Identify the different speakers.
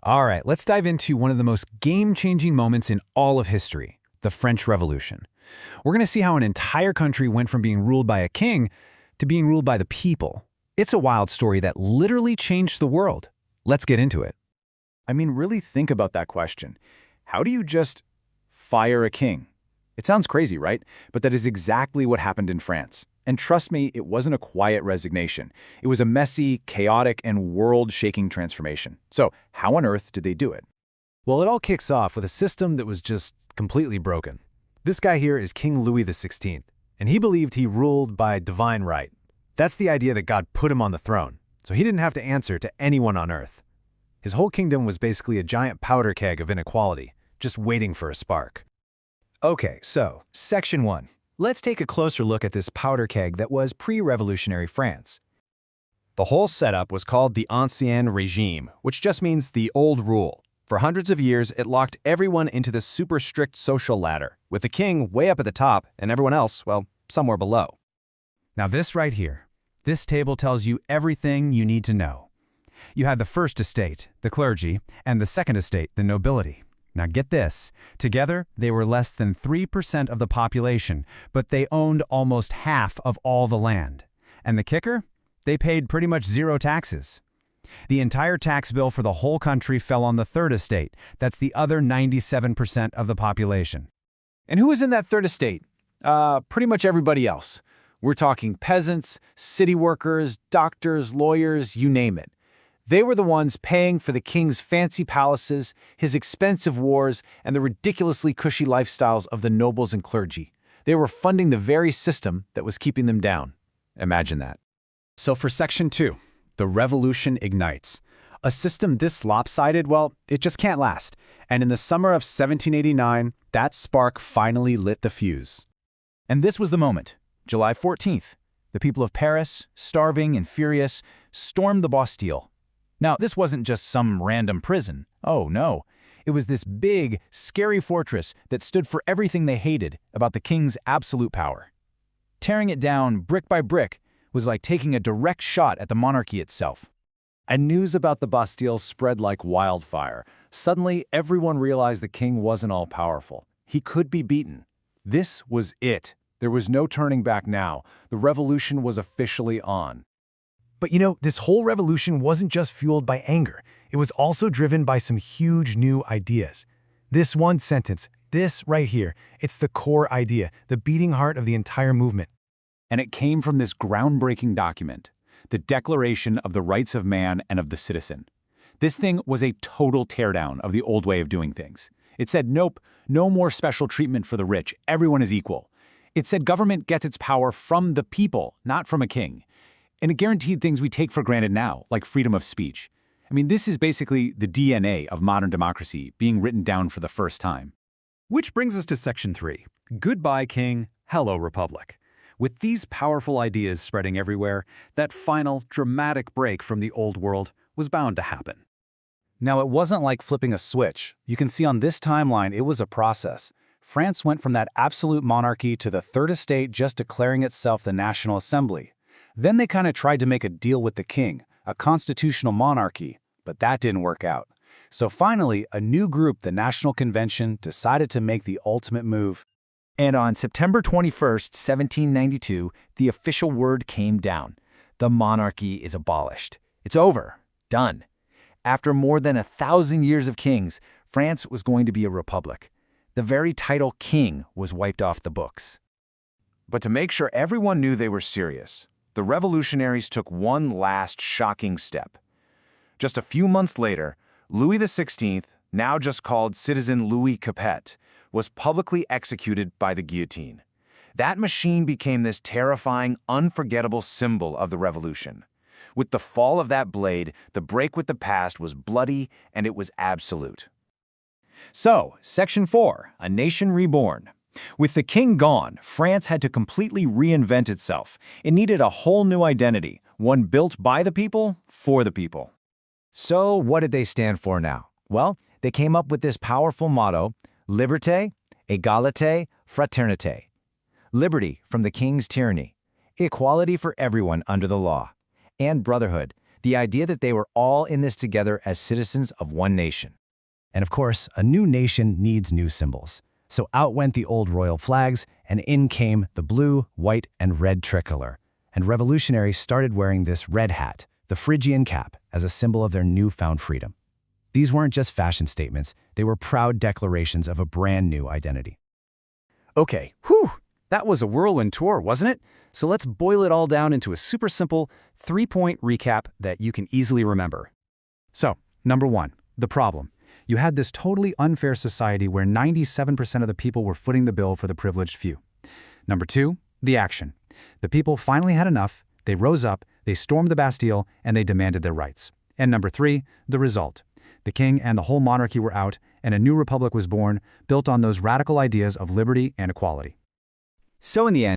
Speaker 1: All right, let's dive into one of the most game-changing moments in all of history, the French Revolution. We're going to see how an entire country went from being ruled by a king to being ruled by the people. It's a wild story that literally changed the world. Let's get into it.
Speaker 2: I mean, really think about that question. How do you just fire a king? It sounds crazy, right? But that is exactly what happened in France. And trust me, it wasn't a quiet resignation. It was a messy, chaotic, and world-shaking transformation. So how on earth did they do it?
Speaker 1: Well, it all kicks off with a system that was just completely broken. This guy here is King Louis XVI, and he believed he ruled by divine right. That's the idea that God put him on the throne, so he didn't have to answer to anyone on earth. His whole kingdom was basically a giant powder keg of inequality, just waiting for a spark.
Speaker 3: Okay, so, Section 1. Let's take a closer look at this powder keg that was pre-revolutionary France.
Speaker 4: The whole setup was called the Ancien Regime, which just means the old rule. For hundreds of years, it locked everyone into this super strict social ladder, with the king way up at the top and everyone else, well, somewhere below.
Speaker 1: Now this right here, this table tells you everything you need to know. You had the first estate, the clergy, and the second estate, the nobility. Now get this, together they were less than 3% of the population, but they owned almost half of all the land. And the kicker? They paid pretty much zero taxes. The entire tax bill for the whole country fell on the third estate. That's the other 97% of the population.
Speaker 2: And who was in that third estate? Pretty much everybody else. We're talking peasants, city workers, doctors, lawyers, you name it. They were the ones paying for the king's fancy palaces, his expensive wars, and the ridiculously cushy lifestyles of the nobles and clergy. They were funding the very system that was keeping them down. Imagine that.
Speaker 4: So for Section 2, the revolution ignites. A system this lopsided, well, it just can't last. And in the summer of 1789, that spark finally lit the fuse.
Speaker 2: And this was the moment, July 14th. The people of Paris, starving and furious, stormed the Bastille. Now, this wasn't just some random prison. Oh, no. It was this big, scary fortress that stood for everything they hated about the king's absolute power. Tearing it down brick by brick was like taking a direct shot at the monarchy itself.
Speaker 3: And news about the Bastille spread like wildfire. Suddenly, everyone realized the king wasn't all-powerful. He could be beaten. This was it. There was no turning back now. The revolution was officially on.
Speaker 1: But you know, this whole revolution wasn't just fueled by anger. It was also driven by some huge new ideas. This one sentence, this right here, it's the core idea, the beating heart of the entire movement.
Speaker 2: And it came from this groundbreaking document, the Declaration of the Rights of Man and of the Citizen. This thing was a total teardown of the old way of doing things. It said, nope, no more special treatment for the rich, everyone is equal. It said government gets its power from the people, not from a king. And it guaranteed things we take for granted now, like freedom of speech. I mean, this is basically the DNA of modern democracy being written down for the first time.
Speaker 4: Which brings us to Section 3, Goodbye King, Hello Republic. With these powerful ideas spreading everywhere, that final, dramatic break from the old world was bound to happen.
Speaker 2: Now, it wasn't like flipping a switch. You can see on this timeline, it was a process. France went from that absolute monarchy to the third estate just declaring itself the National Assembly. Then they kind of tried to make a deal with the king, a constitutional monarchy, but that didn't work out. So finally, a new group, the National Convention, decided to make the ultimate move. And on September 21st, 1792, the official word came down. The monarchy is abolished. It's over. Done. After more than 1,000 years of kings, France was going to be a republic. The very title king was wiped off the books. But to make sure everyone knew they were serious, the revolutionaries took one last shocking step. Just a few months later, Louis XVI, now just called Citizen Louis Capet, was publicly executed by the guillotine. That machine became this terrifying, unforgettable symbol of the revolution. With the fall of that blade, the break with the past was bloody and it was absolute. So, Section 4, A Nation Reborn. With the king gone, France had to completely reinvent itself. It needed a whole new identity, one built by the people, for the people. So what did they stand for now? Well, they came up with this powerful motto, Liberté, Égalité, Fraternité. Liberty from the king's tyranny, equality for everyone under the law, and brotherhood,
Speaker 3: the idea that they were all in this together as citizens of one nation.
Speaker 1: And of course, a new nation needs new symbols. So out went the old royal flags, and in came the blue, white, and red tricolor. And revolutionaries started wearing this red hat, the Phrygian cap, as a symbol of their newfound freedom. These weren't just fashion statements, they were proud declarations of a brand new identity.
Speaker 2: Okay, that was a whirlwind tour, wasn't it? So let's boil it all down into a super simple 3-point recap that you can easily remember. So, number 1, the problem. You had this totally unfair society where 97% of the people were footing the bill for the privileged few. Number 2, the action. The people finally had enough, they rose up, they stormed the Bastille, and they demanded their rights. And number 3, the result. The king and the whole monarchy were out, and a new republic was born, built on those radical ideas of liberty and equality.
Speaker 3: So in the end,